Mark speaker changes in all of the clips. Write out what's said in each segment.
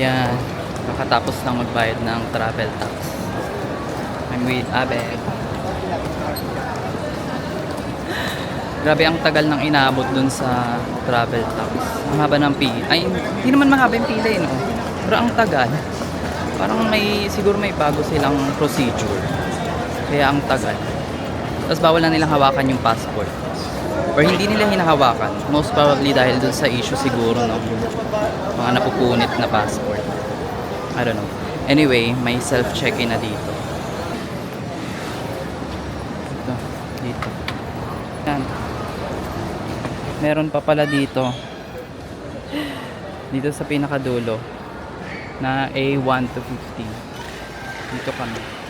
Speaker 1: Ayan, kakatapos lang magbayad ng travel tax. I'm with Abe. Grabe ang tagal ng inaabot dun sa travel tax. Ang haba ng pila. Ay, hindi naman mahaba yung pila no? Pero ang tagal. Parang siguro may bago silang procedure. Kaya ang tagal. Tapos bawal na nilang hawakan yung passport. Or hindi nila hinahawakan. Most probably dahil dun sa issue siguro ng mga napupunit na passport. I don't know. Anyway, may self-check-in na dito. Dito. Yan. Meron pa pala dito. Dito sa pinakadulo. Na A1 to 50. Dito kami.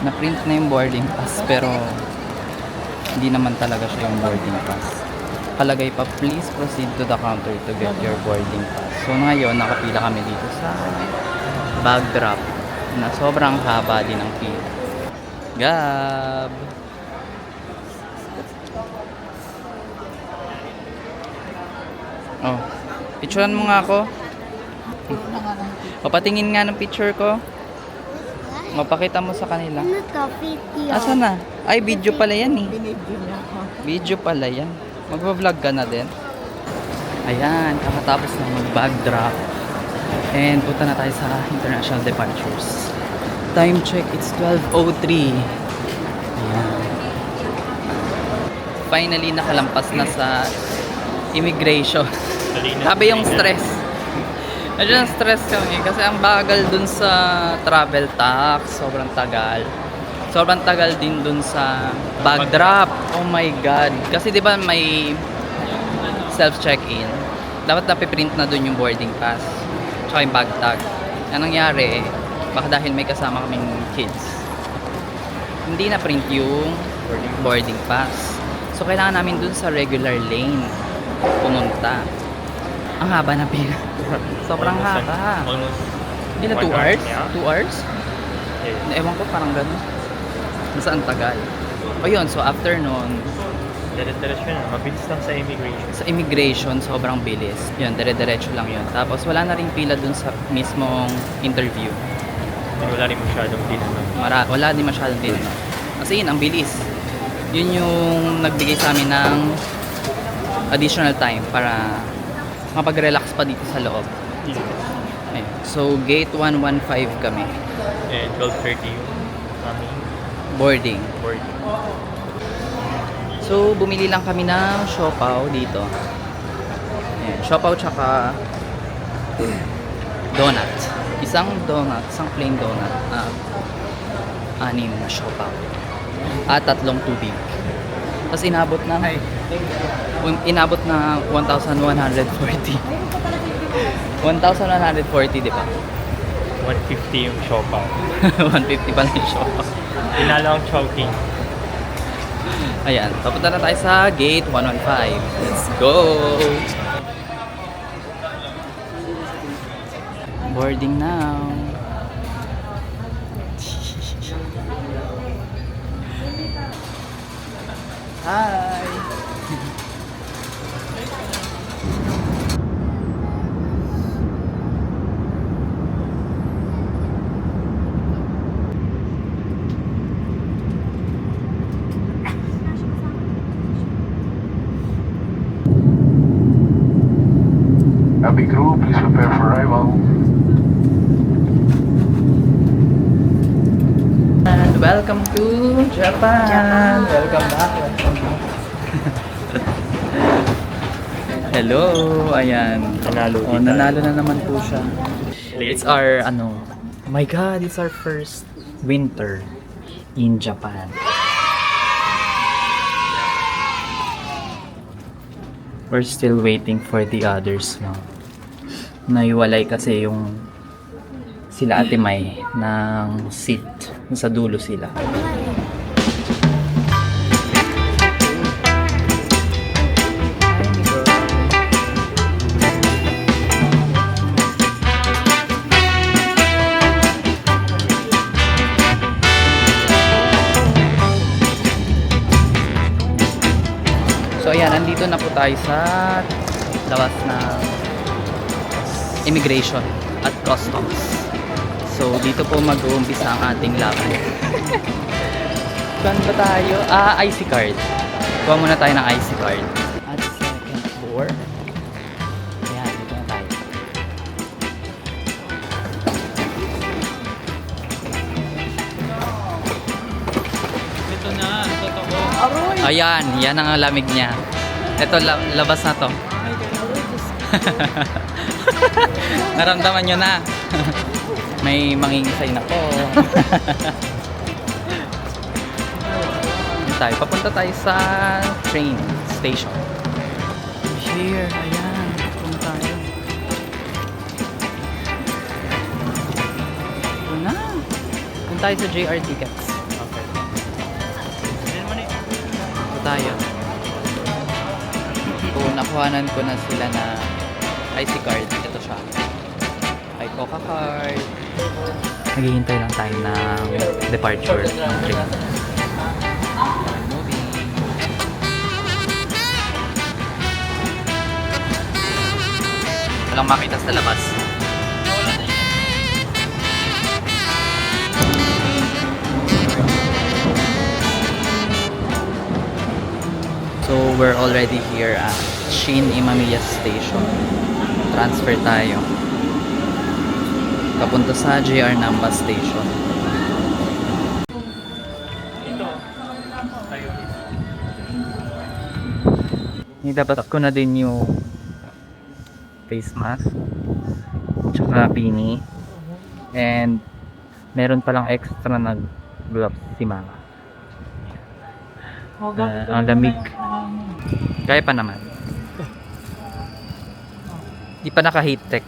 Speaker 1: Na-print na yung boarding pass pero hindi naman talaga siya yung boarding pass. Kalagay pa, please proceed to the counter to get your boarding pass. So ngayon, nakapila kami dito sa bag drop na sobrang haba din ang pila. Gab! Oh, picturean mo nga ako. Papatingin nga ng picture ko. Mapakita mo sa kanila.
Speaker 2: Ano to? Video.
Speaker 1: Asa na? Ay, video pala yan eh. Video pala yan. Magpa-vlog ka na din. Ayan, kakatapos na mag-bag drop. And punta na tayo sa international departures. Time check, it's 12:03. Ayan. Finally, nakalampas na sa immigration. Sabi yung stress. Medyo stress kami kasi ang bagal dun sa travel tax. Sobrang tagal. Sobrang tagal din dun sa bag drop. Oh my God. Kasi di ba may self-check-in. Dapat napiprint na dun yung boarding pass. Tsaka yung bag tag. Ang nangyari, baka dahil may kasama kaming kids, hindi na print yung boarding pass. So kailangan namin dun sa regular lane pumunta. Ang haba na pila. Sobrang haba. Hindi na 2 hours? 2 hours? Ewan ko, parang gano'n. Basta ang tagal. O yun, so after nun,
Speaker 3: Dire-diretso na. Mabilis lang sa immigration.
Speaker 1: sa immigration, sobrang bilis. Yun, dire-diretso lang yun. Tapos wala na rin pila dun sa mismong interview.
Speaker 3: Wala rin masyadong tinanong.
Speaker 1: Wala din masyadong din. Kasi yun, ang bilis. Yun yung nagbigay sa amin ng additional time para mapag-relax pa dito sa loob. Ayun. So, gate 115 kami.
Speaker 3: And 12:30 yung aming
Speaker 1: Boarding.
Speaker 3: boarding.
Speaker 1: So, bumili lang kami ng siopaw dito. Ayan, siopaw tsaka donut. Isang donut, isang plain donut. 6 na siopaw. At 3 tubig. Tapos inabot na 1,140. 1,140, di ba?
Speaker 3: 150 yung siopaw.
Speaker 1: 150 pala yung siopaw.
Speaker 3: Tinalo ang Chowking.
Speaker 1: Ayan, papunta na tayo sa gate 115. Let's go! Boarding now. Hi!
Speaker 4: Abbey crew, please prepare for arrival.
Speaker 1: And welcome to Japan! Welcome back! Hello! Ayan.
Speaker 3: Nanalo
Speaker 1: Oh,
Speaker 3: din
Speaker 1: nanalo
Speaker 3: tayo.
Speaker 1: na naman po siya. It's our, oh my God, it's our first winter in Japan. We're still waiting for the others, no? Naiwalay kasi yung sila Ate May ng seat. Sa dulo sila. So ayan, andito na po tayo sa labas ng immigration at customs. So dito po mag-uumpisa ang ating laban. Saan ba tayo? IC card. Kuha muna tayo ng IC card. At second floor. Ayan, dito na tayo.
Speaker 3: Ito na, totoo.
Speaker 1: Ayan, yan ang lamig niya. Ito, labas na to. Naramdaman nyo na. May mangingisay na po. Tayo, papunta tayo sa train station. Here, ayan. Punta tayo. Ito na. Punta tayo sa JR tickets.
Speaker 3: Okay.
Speaker 1: Ito tayo. So, nakuhanan ko na sila na IC card. Ito siya. Ay, Coca card. Naghihintay lang tayo ng departure ng train. Walang makita sa labas. So, we're already here at Shin Imamiya Station. Transfer tayo. Papunta sa JR Namba Station.
Speaker 3: Ito. Tayo.
Speaker 1: Dapat ko na din yung face mask. Tsaka beanie. And meron palang extra na gloves si Mama. Ang lamig. Kaya pa naman. Di pa naka-heat tech.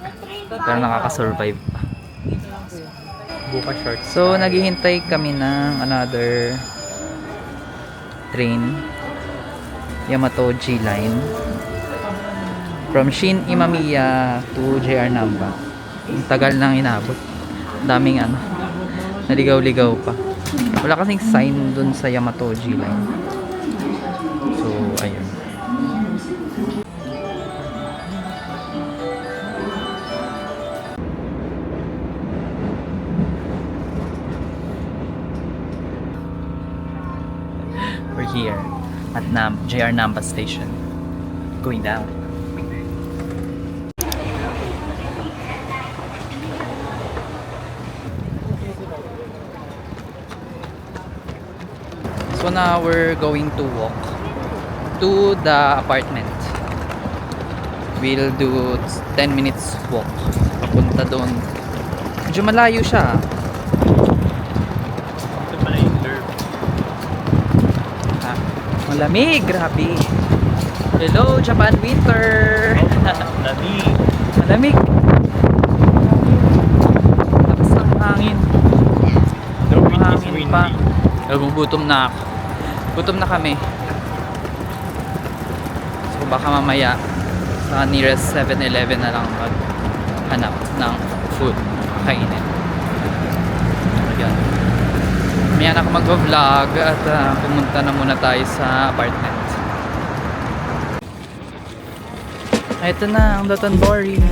Speaker 1: Pero nakaka-survive pa.
Speaker 3: Buka shorts.
Speaker 1: So, naghihintay kami ng another train. Yamato G Line. From Shin Imamiya to JR Namba. Ang tagal nang inabot. Daming naligaw-ligaw pa. Wala kasing sign dun sa Yamato G Line. So, ayun. We're here at JR Namba Station. Going down. So now we're going to walk to the apartment. We'll do 10 minutes walk. Papunta doon. Medyo malayo siya.
Speaker 3: Ito pala yung derb.
Speaker 1: Malamig, grabe. Hello, Japan winter.
Speaker 3: Lamig.
Speaker 1: Malamig. Lakas ng hangin.
Speaker 3: The wind is
Speaker 1: Hangin
Speaker 3: windy.
Speaker 1: pa. Gugutom na ako. Gutom na kami. So baka mamaya sa nearest 7-Eleven na lang maghanap ng food kainin. Ayan. Mayan ako mag-vlog at pumunta na muna tayo sa apartment. Ito na ang Dotonbori.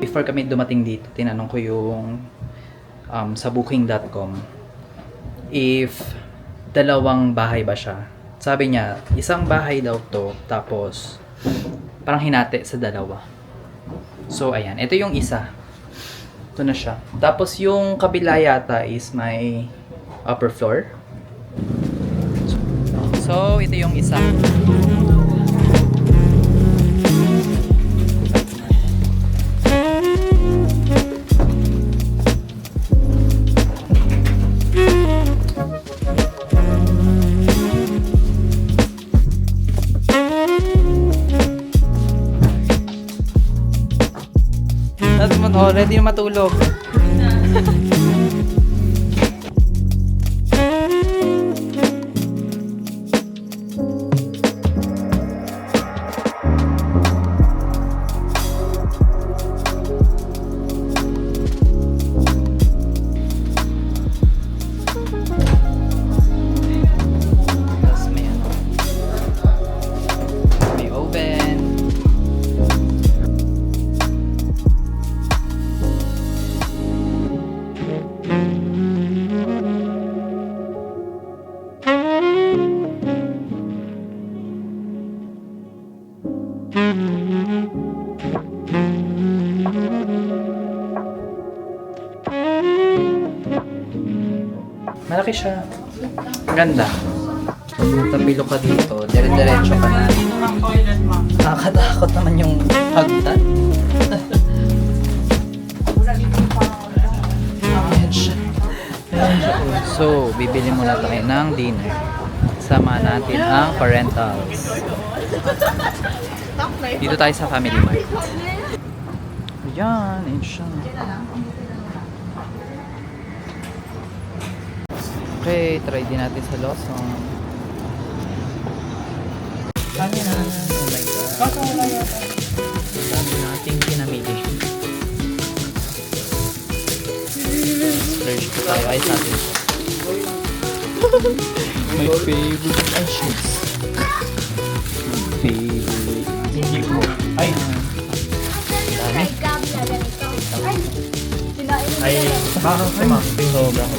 Speaker 1: Before kami dumating dito, tinanong ko yung sa booking.com if dalawang bahay ba siya. Sabi niya, isang bahay daw to, tapos parang hinati sa dalawa. So, ayan. Ito yung isa. Ito na siya. Tapos yung kabila yata is may upper floor. So, ito yung isa. Ready na matulog. Tapos may ano. May oven. Malaki siya. Ganda. Pag natapilo ka dito, dire-diretso ka na. Nakakatakot naman yung hagdan. Ayan siya. Ayan siya. So, bibili muna tayo ng dinner. Sama natin ang parentals. Dito tayo sa Family Mart. Ayan, ayan siya. Okay, try din natin sa Lawson. Dami na. Oh my God. Dami nating pinamili. Splurge ko tayo. Ayos natin. My favorite ashes. My favorite.
Speaker 3: Hindi ko. Ay!
Speaker 1: Dami.
Speaker 3: Ay! Bakit ay ma? Sobra.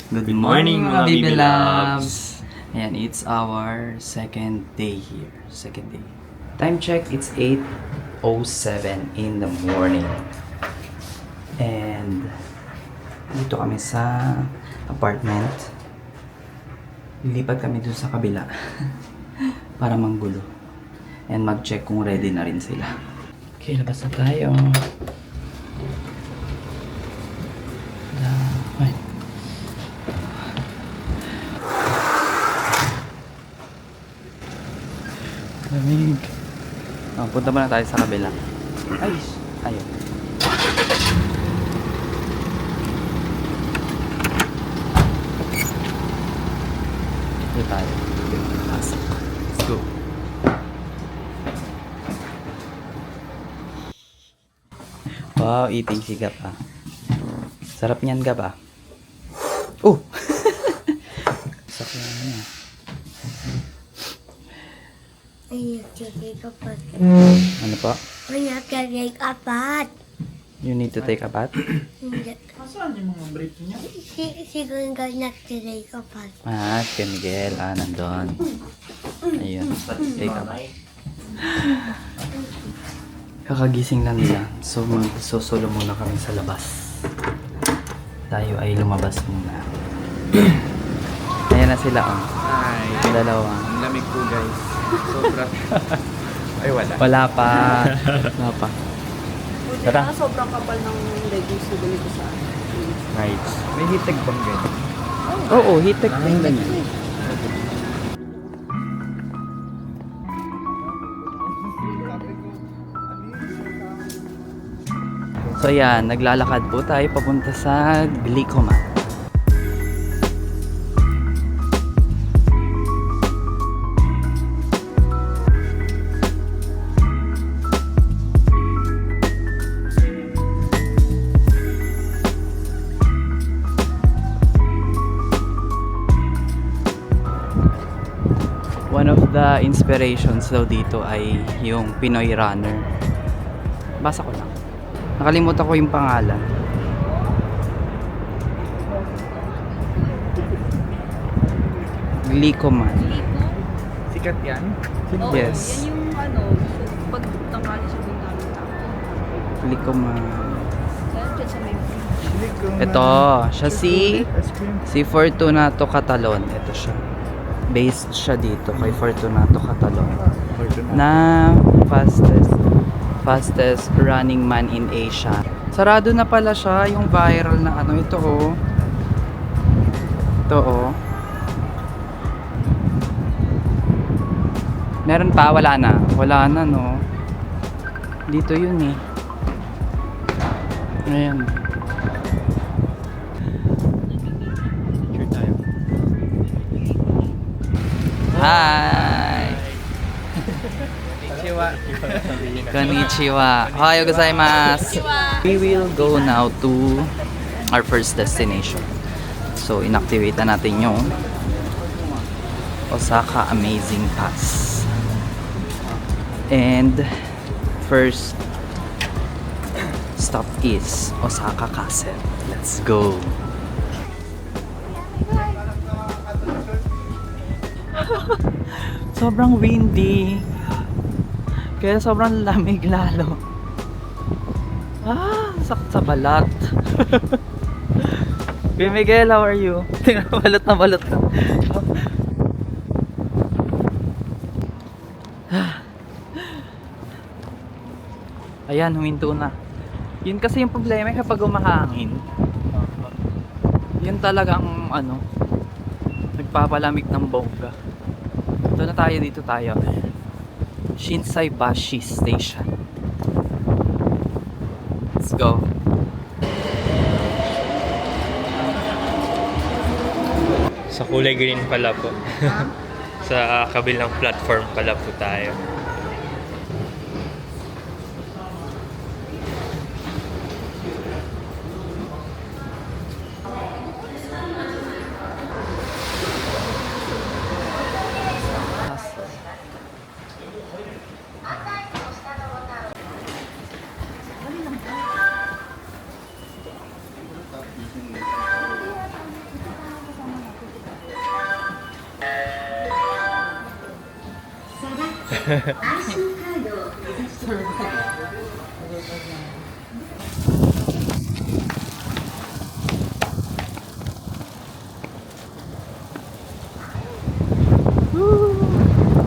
Speaker 3: Good morning, mga Bibi Loves.
Speaker 1: Ayan, it's our second day here. Second day. Time check, it's 8:07 in the morning. And dito kami sa apartment. Lilipat kami dun sa kabila para manggulo. And mag-check kung ready na rin sila. Okay, labas na tayo. Ay. Lamig. Punta muna tayo sa kabila. Ay, ayun. Dito tayo. Pasok. Let's go. Wow, eating si Gap ah. Sarap niyan Gap ah. Oh! Sarap niya.
Speaker 2: Ay, nagkakake apat.
Speaker 1: Ano po?
Speaker 2: Ay, nagkakake apat.
Speaker 1: You need to take a bath?
Speaker 2: Hindi.
Speaker 3: Saan yung mga brief niya?
Speaker 2: Siguro nga nagkakake apat.
Speaker 1: Ah, kay Miguel. Ah, nandun. Ayun. Take a bath. Kakagising lang nila. So, magsosolo muna kami sa labas. Tayo ay lumabas muna. Ayan na sila, oh.
Speaker 3: Ay,
Speaker 1: Dalawa.
Speaker 3: ang lamig po guys. Sobra. Ay, wala.
Speaker 1: Wala pa. Wala pa.
Speaker 5: Tara. Sobrang kapal ng leggings na ganito sa akin.
Speaker 3: Right. May hitag bang ganyan?
Speaker 1: Oo, hitek din ganyan. So yan, naglalakad po tayo papunta sa Glicoman. One of the inspirations daw dito ay yung Pinoy Runner. Basa ko lang. Nakalimutan ko yung pangalan. Glicoman.
Speaker 3: Sikat yan?
Speaker 5: Oo,
Speaker 1: Yes.
Speaker 5: yan yung pag tanghali siya din namin tao.
Speaker 1: Glicoman.
Speaker 5: Kaya dyan sa may
Speaker 1: Ito, siya si Fortunato Catalon. Ito siya. Based siya dito kay Fortunato Catalon. Na fastest running man in Asia. Sarado na pala siya, yung viral na ano. Ito oh. Ito oh. Meron pa? Wala na. Wala na no. Dito yun eh. Ayan.
Speaker 3: Sure tayo.
Speaker 1: Hi! Konnichiwa. Ohayo gozaimasu. We will go now to our first destination. So, inactivate na natin yung Osaka Amazing Pass. And first stop is Osaka Castle. Let's go. Sobrang windy. Kaya sobrang lamig lalo. Sakit sa balat. Kuya Miguel, how are you? Tingnan, balot na balot na. Ayan, huminto na. Yun kasi yung problema kapag umahangin. Yun talagang nagpapalamig ng bongga. Ito na tayo, dito tayo. Shinsaibashi Station. Let's go.
Speaker 3: Sa kulay green pala po. Sa kabilang platform pala po tayo.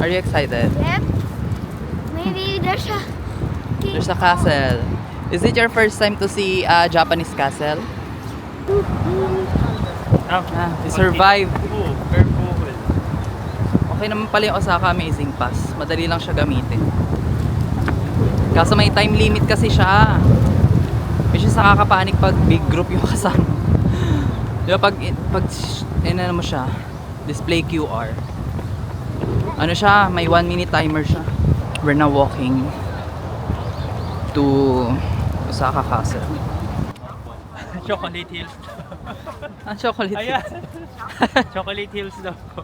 Speaker 1: Are you excited?
Speaker 2: Yep. Maybe there's a
Speaker 1: There's a castle. Is it your first time to see a Japanese castle? You survived.
Speaker 3: Very cool.
Speaker 1: Okay naman pala yung Osaka Amazing Pass. Madali lang siya gamitin. Kaso may time limit kasi siya. Which is nakakapanik pag big group yung kasama. Diba pag ano mo siya, display QR. Ano siya, may 1 minute timer siya. We're now walking to Osaka Castle.
Speaker 3: Chocolate Hills.
Speaker 1: Ang chocolate.
Speaker 3: Ayan. Chocolate Hills daw po.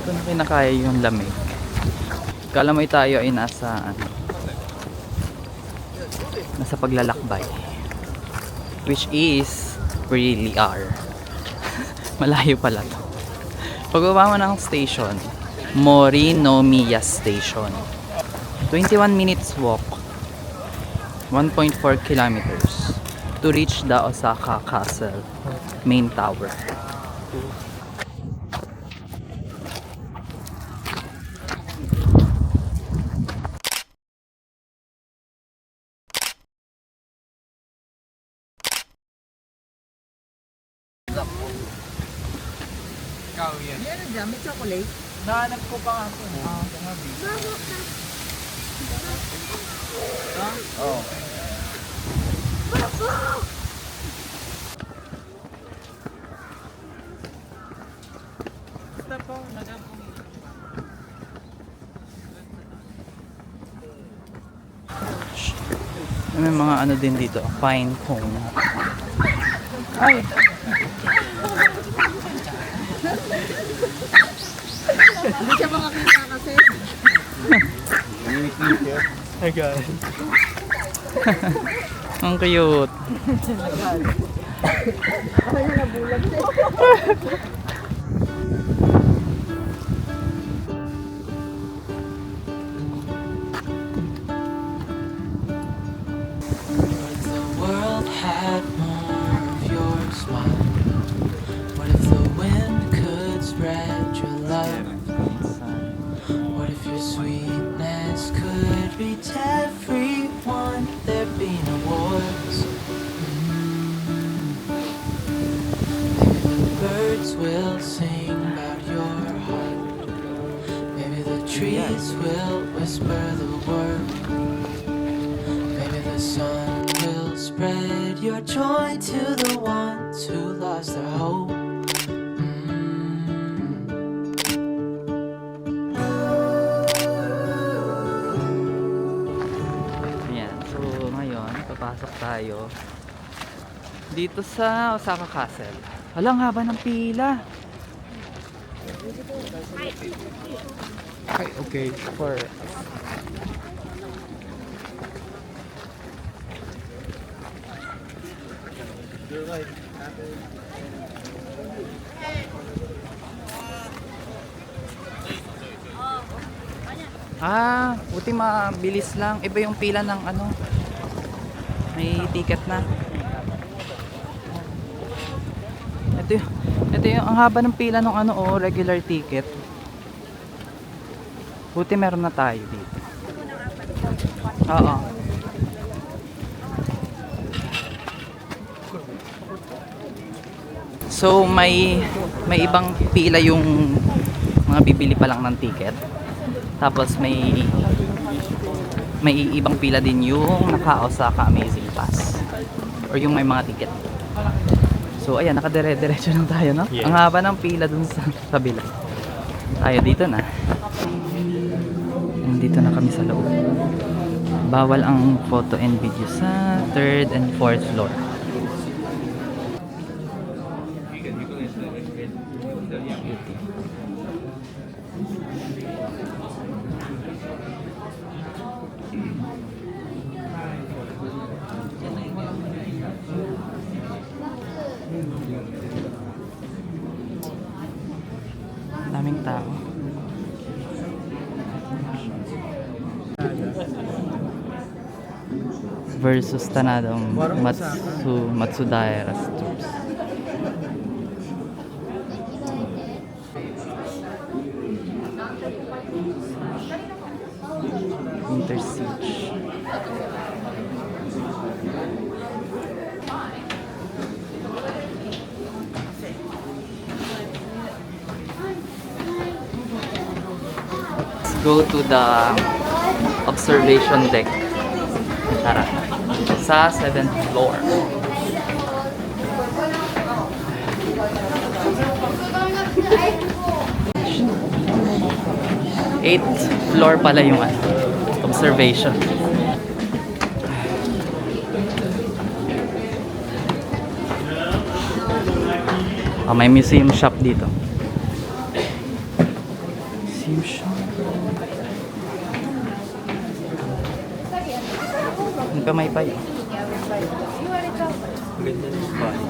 Speaker 1: Ito na kinakaya yung lamig. Kalamay tayo ay nasa paglalakbay. Which is really are. Malayo pala to. Pagbaba mo ng station, Morinomiya Station. 21 minutes walk. 1.4 kilometers to reach the Osaka Castle main tower.
Speaker 3: Ikaw yan.
Speaker 5: Ano dyan? May chocolate?
Speaker 3: Nahanap ko pa nga po.
Speaker 1: Oh.
Speaker 3: Basta po,
Speaker 1: Ano may mga ano din dito, pine cone. Ay!
Speaker 5: Hindi siya makakita kasi.
Speaker 3: Hi guys.
Speaker 1: Ang cute.
Speaker 5: Ay, nabulag siya.
Speaker 6: World had more of your smile. What if the wind could spread your love? What if your sweetness could reach everyone? There'd be no wars. Maybe the birds will sing about your heart. Maybe the trees will whisper the word. Maybe the sun will spread your joy to the ones who lost their hope.
Speaker 1: Ayan. So, ngayon, papasok tayo dito sa Osaka Castle. Walang haba ng pila. Ay, okay. For buti mabilis lang. Iba yung pila ng ano. May ticket na. Ito yung ang haba ng pila ng ano regular ticket. Buti meron na tayo dito. Oo. So may ibang pila yung mga bibili pa lang ng ticket. Tapos may ibang pila din yung naka-Osaka Amazing Pass or yung may mga ticket. So ayan, nakadire-diretso lang tayo, no?
Speaker 3: Yeah.
Speaker 1: Ang haba ng pila dun sa kabila. Tayo dito na. Nandito na kami sa loob. Bawal ang photo and video sa 3rd and 4th floor. Daming tao. Versus Tanadong Matsudaira Troops. Winter Siege. Go to the observation deck. Tara. Sa 7th floor. Eighth floor pala yung observation. May museum shop dito. Museum shop. Ang kamay pa yun.
Speaker 3: Ganda ng bahay.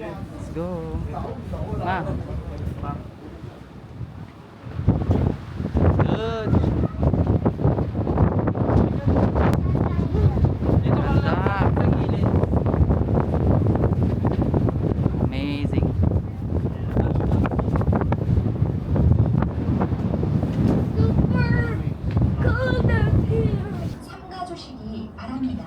Speaker 1: Let's go. Ma. Good. Ganda. Amazing.
Speaker 2: Super cold out here.
Speaker 7: 삼가주시기 바랍니다.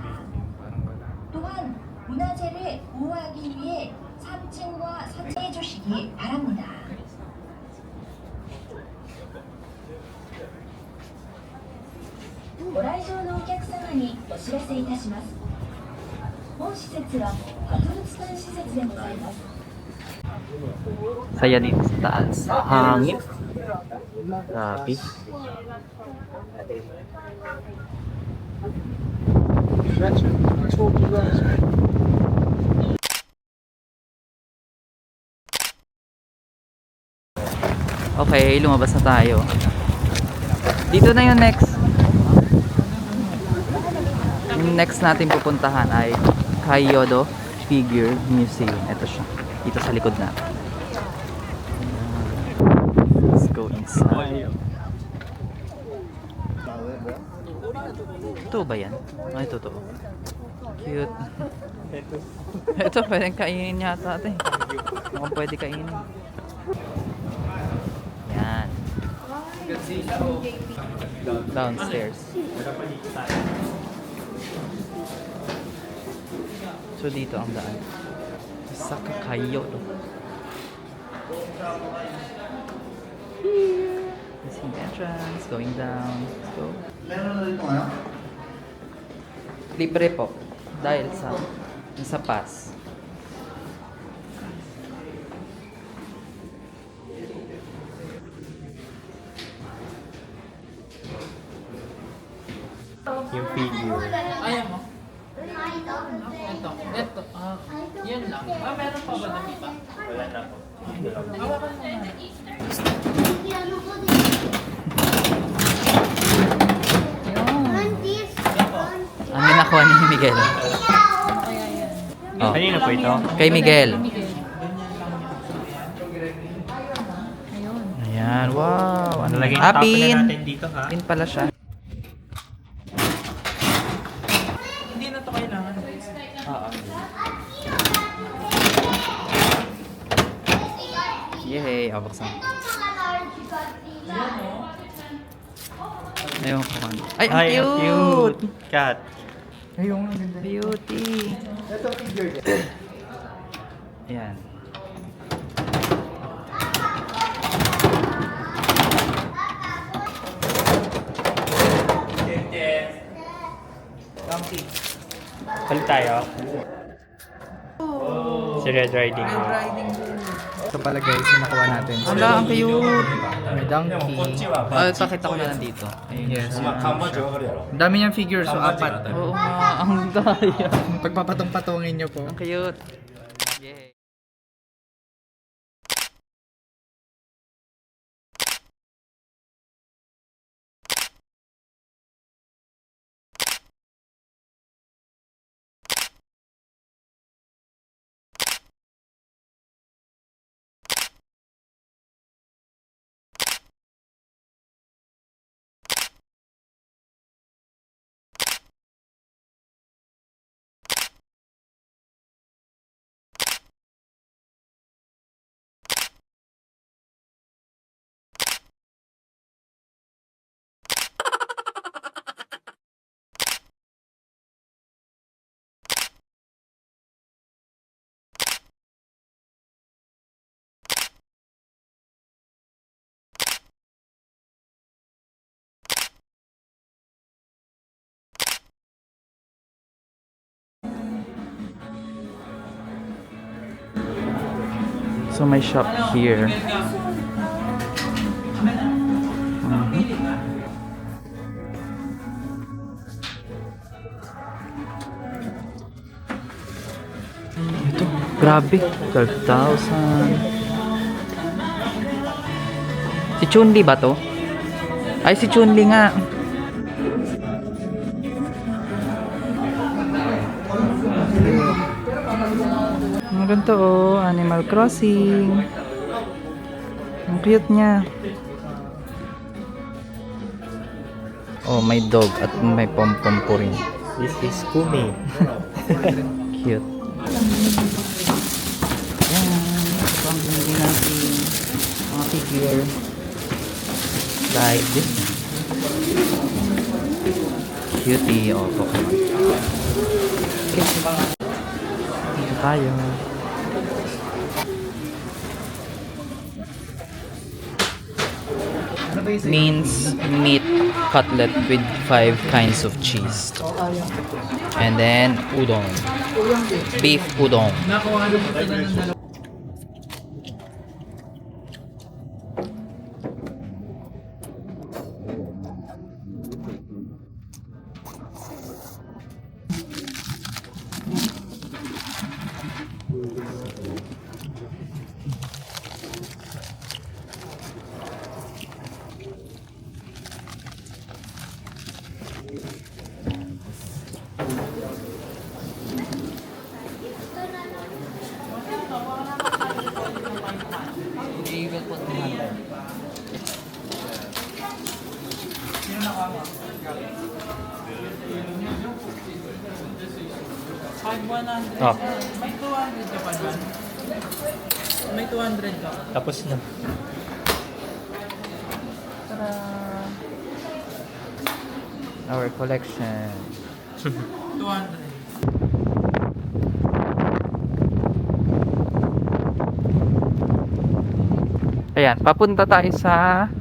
Speaker 7: 또한 문화재를 보호하기 위해 3층과 4층에 주시기 바랍니다. ご来場のお客様にお知らせいたします。本の施設は博物館施設でございます。
Speaker 1: Saya dito sa taas. Hangin. Grabe. Okay, lumabas na tayo. Dito na yung next. Yung next natin pupuntahan ay Kyoto Figure Museum. Ito siya. Dito sa likod natin. Let's go inside. Ito ba yan? Ay, totoo. Cute. Ito, pwedeng kainin yata ito eh. Mukhang pwede kainin. Yan. Downstairs. So dito ang daan. Sa Kyoto. This is the entrance. Going down. Let's go. Libre po. Dahil sa pass.
Speaker 3: Yung figure.
Speaker 1: Ayaw mo? Ito. Yun lang. Meron pa ba ng iba?
Speaker 3: Wala na po.
Speaker 1: Ang nakuha ni Miguel. Oh.
Speaker 3: Kanino po ito?
Speaker 1: Kay Miguel. Ayan, wow. Ano
Speaker 3: Lalagay
Speaker 1: ah,
Speaker 3: yung tapon
Speaker 1: pin.
Speaker 3: na natin dito ha.
Speaker 1: Pin pala siya.
Speaker 3: Hindi na to kailangan.
Speaker 1: Oo. Yay, buksan. Ayun ko man. Ay, ang cute!
Speaker 3: Cat.
Speaker 1: Ayun, ang ganda. Beauty. Ayan.
Speaker 3: Palit tayo. Si Red Riding Hood.
Speaker 8: Ito pala guys, yung nakuha natin.
Speaker 1: Wala, ang cute.
Speaker 8: May donkey.
Speaker 1: Pakita ko na lang dito. Ayun.
Speaker 8: Yes. Ang dami niyang figures, so 4.
Speaker 1: Oo nga, ang daya.
Speaker 8: Pagpapatong-patongin niyo po.
Speaker 1: Ang cute. Yay. So may shop here. Ito, grabe. 12,000. Si Chun-Li ba to? Ay, si Chun-Li nga. Ang ganito oh, Animal Crossing. Ang cute niya. Oh, may dog at may pom-pom po rin.
Speaker 3: This is Kumi.
Speaker 1: Cute. Yan. Ito ang binigyan natin. Mga figure. Like this. Cutie. Oh, Pokemon. Okay. Dito tayo. means meat cutlet with 5 kinds of cheese. And then udon. Beef udon.
Speaker 3: Oh.
Speaker 8: May 200 ka.
Speaker 3: Tapos na.
Speaker 1: Our collection.
Speaker 8: 200.
Speaker 1: Ayan, papunta tayo sa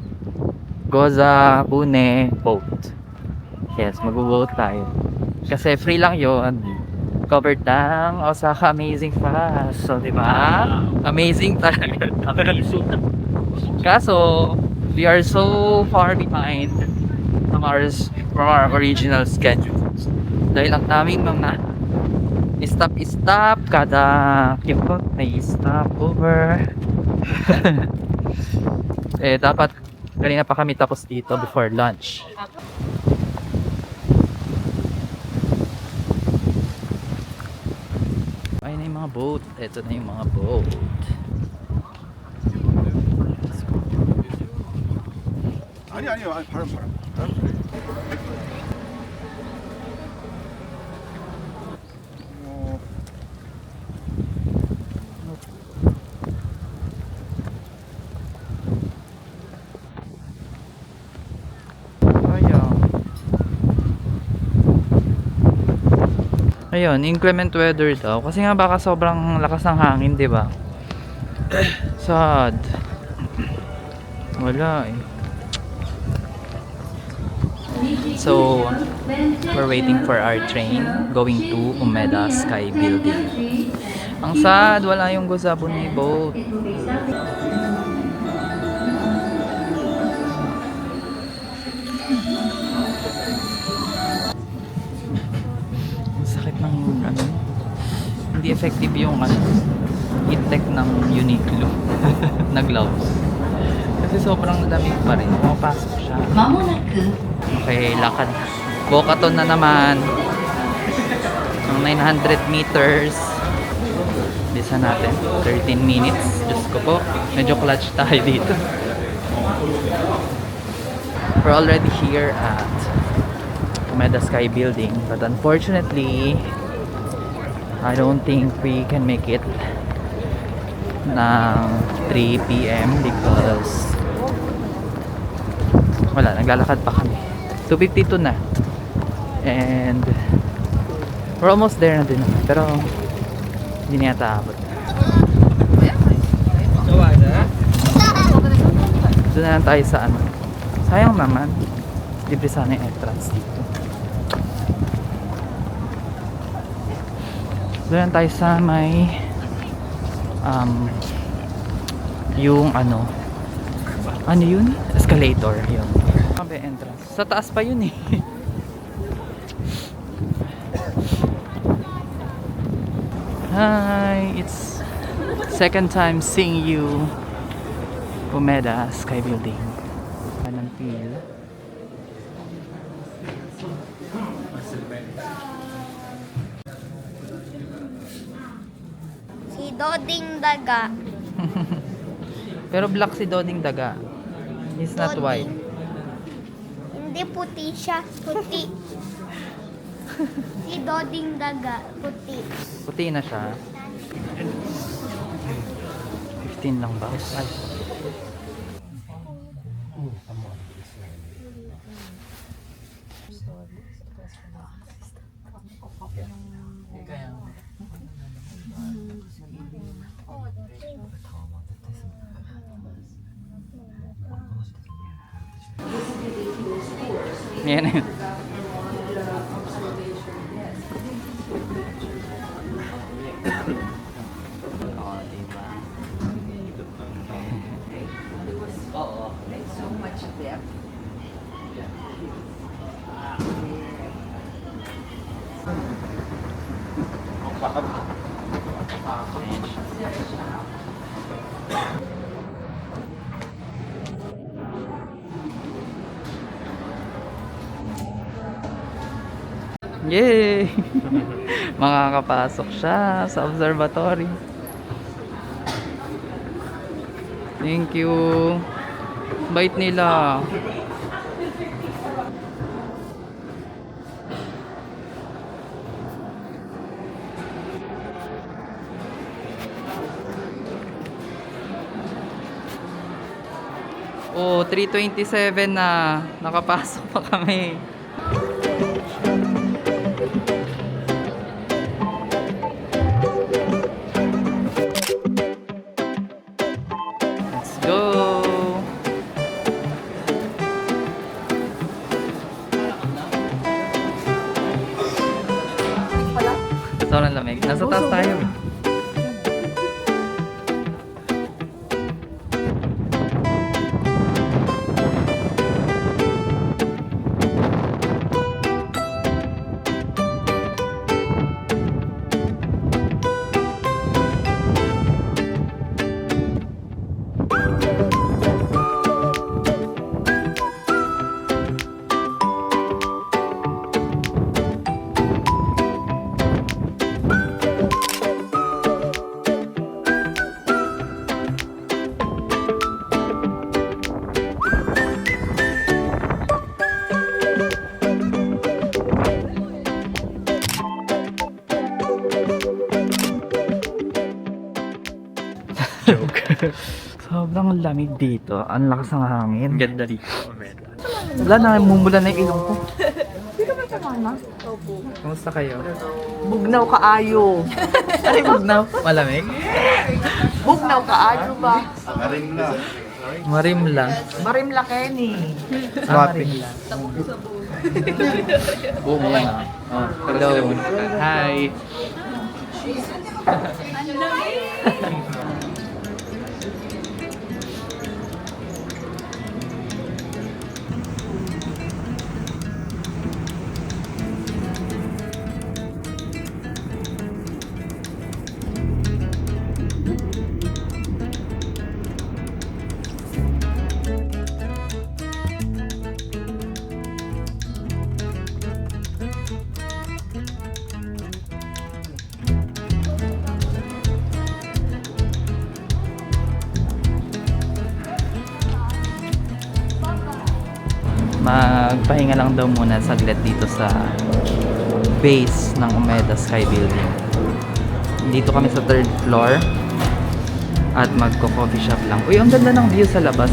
Speaker 1: Gozabune boat. Yes, mag-boat tayo. Kasi free lang yon. Covered ng Osaka Amazing Pass. So, di ba? Amazing talaga. Kaso, we are so far behind from our original schedule. Dahil ang daming mga stop kada kipot may stop over. Eh, dapat kanina pa kami tapos dito before lunch. Ayun na yung mga boat. Ito na yung mga boat.
Speaker 4: 아니요. 바람.
Speaker 1: Ayun, inclement weather daw. Kasi nga baka sobrang lakas ng hangin, di ba? Sad. Wala eh. So, we're waiting for our train going to Umeda Sky Building. Ang sad, wala yung Gozabune boat. Hindi effective yung heat tech ng Uniqlo na gloves. Kasi sobrang lamig pa rin. Pumapasok siya. Okay, lakad. Bokaton na naman. Ang 900 meters. Bisa natin. 13 minutes. Diyos ko po. Medyo clutch tayo dito. We're already here at Umeda Sky Building. But unfortunately, I don't think we can make it ng 3 p.m. because wala, naglalakad pa kami. 2:52 na. And we're almost there na din naman. Pero hindi na yata abot. Doon na lang tayo sa ano. Sayang naman. Libre sana yung entrance dito. Doon tayo sa may yung ano yun? Escalator yun. Sabi entrance. Sa taas pa yun eh. Hi! It's second time seeing you Umeda Sky Building. Anong feel?
Speaker 2: Doding Daga.
Speaker 1: Pero black si Doding Daga. He's not
Speaker 2: Doding.
Speaker 1: white.
Speaker 2: Hindi puti siya. Puti. Si Doding Daga. Puti.
Speaker 1: Puti na siya. 15 lang ba? Ay. Yan na yun. Oo, diba?
Speaker 5: So much depth.
Speaker 1: Yay! Makakapasok siya sa observatory. Thank you. Bait nila. Oh, 3:27 na. Nakapasok pa kami. Let's go. Sobrang lamig. Nasa taas tayo.
Speaker 3: Joke.
Speaker 1: Sobrang lamig dito. Ang lakas ng hangin.
Speaker 3: Ganda dito.
Speaker 1: Wala na, mumula na yung ilong ko.
Speaker 5: Hindi ka ba sumama? Opo.
Speaker 1: Kamusta kayo?
Speaker 5: Bugnaw kaayo.
Speaker 1: Ay, bugnaw. Malamig?
Speaker 5: Bugnaw kaayo ba?
Speaker 1: Marimla.
Speaker 5: Marimla Kenny.
Speaker 1: Marimla. Buo na. Oh, hello. Hi. Magpahinga lang daw muna saglit dito sa base ng Umeda Sky Building. Dito kami sa 3rd floor at magko-coffee shop lang. Uy, ang ganda ng view sa labas.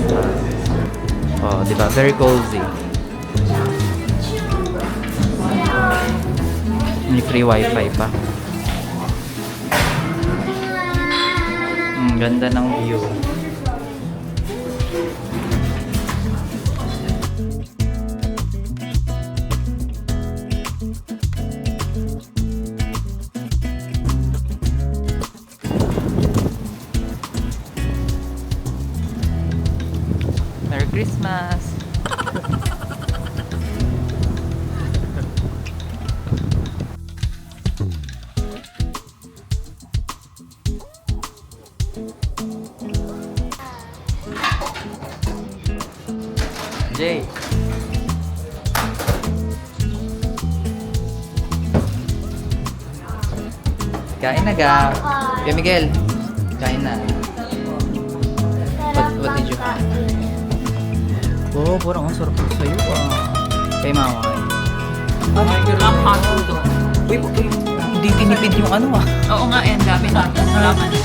Speaker 1: Oh, di ba? Very cozy. May free wifi pa. Ganda ng view. Merry Christmas! Jay! Kain na ga! Kaya Miguel! Kain na. What did you have? Oh, parang ang sarap ito sa'yo Kay mama.
Speaker 5: Ang hot dog.
Speaker 1: Uy, hindi tinipid yung ano
Speaker 5: Oo nga, ang dami natin. Salamat.